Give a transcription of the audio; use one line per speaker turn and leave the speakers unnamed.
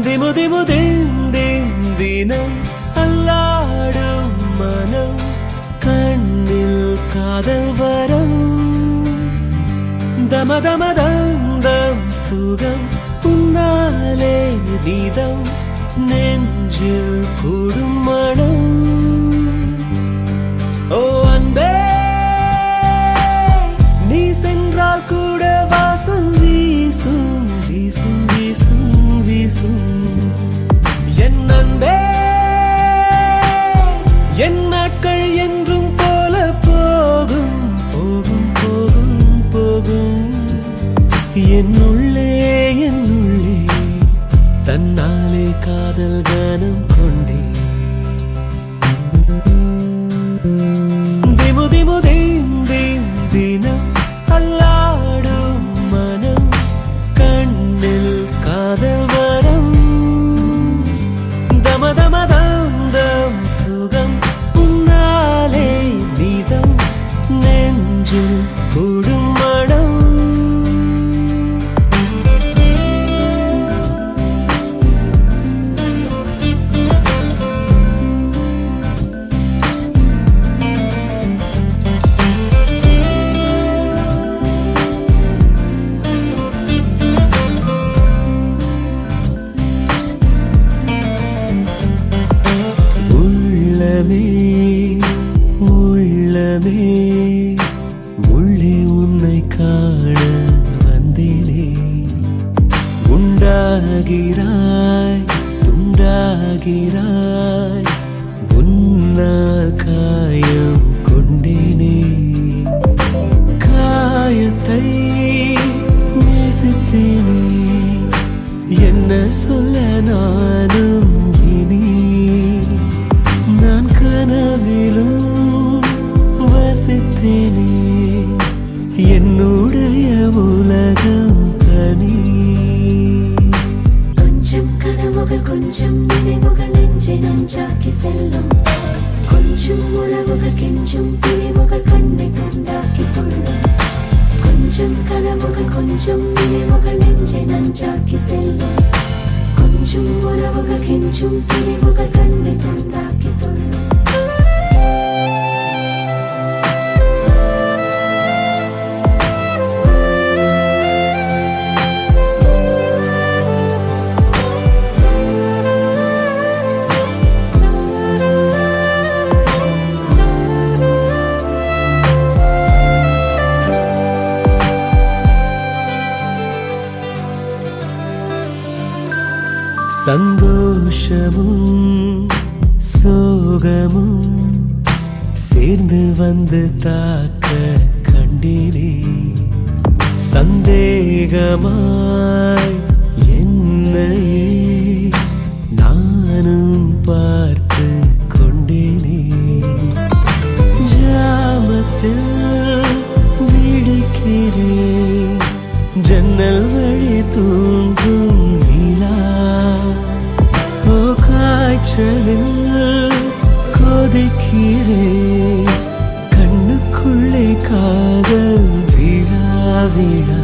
திமு திமு தினம் அல்லாடும் மனம் கண்ணில் காதல் வரம் தமதமதம் சுகம் உன்னாலே நீதம் நெஞ்சில் கூடும் மனம் ஓ அன்பே நீ சென்றால் கூட வாசம் வீசும் வீசும் வீசும் வீசும் என் அன்பே என் நாட்கள் என்றும் போல போகும் போகும் போகும் போகும் என்னுள்ளே தன்னாலே காதல் கானம் கொண்டே திமு திமு தினம் அல்லாடும் மனம் கண்ணில் காதல் வரம் தமதமதம் சுகம் உன்னாலே நீதம் நெஞ்சில் கூடும் மனம் உள்ளமே உள்ளே உன்னை காண வந்தேனே உண்டாகிறாய் துண்டாகிறாய் உன்னால் காயம் கொண்டேனே காயத்தை நேசித்தேனே என்ன சொல்ல நானும் இனி நான் கனவிலும் வசித்தேனே என்னுடைய உலகம் தனி
கொஞ்சம் கனவுகள் கொஞ்சம் நினைவுகள் நெஞ்சை நஞ்சாக்கி செல்லும் கொஞ்சம் உறவுகள் கெஞ்சும் பிரிவுகள் கண்ணை துண்டாக்கி துள்ளும் கொஞ்சம் கனவுகள் கொஞ்சம் நினைவுகள் நெஞ்சை நஞ்சாக்கி செல்லும் கொஞ்சம் உறவுகள் கெஞ்சும் பிரிவுகள் கண்ணை துண்டாக்கி துள்ளும்
சந்தோஷமும் சோகமும் சேர்ந்து வந்து தாக்க கண்டேனே சந்தேகமாய் என்னையே நானும் பார்த்து கொண்டேனே ஜாமத்தில் விழிக்கிறேன் ஜன்னல் வழி தூங்கும் நிலா காய்ச்சலில் கொதிக்கிறேன் கண்ணுக்குள்ளே காதல் விழா விழா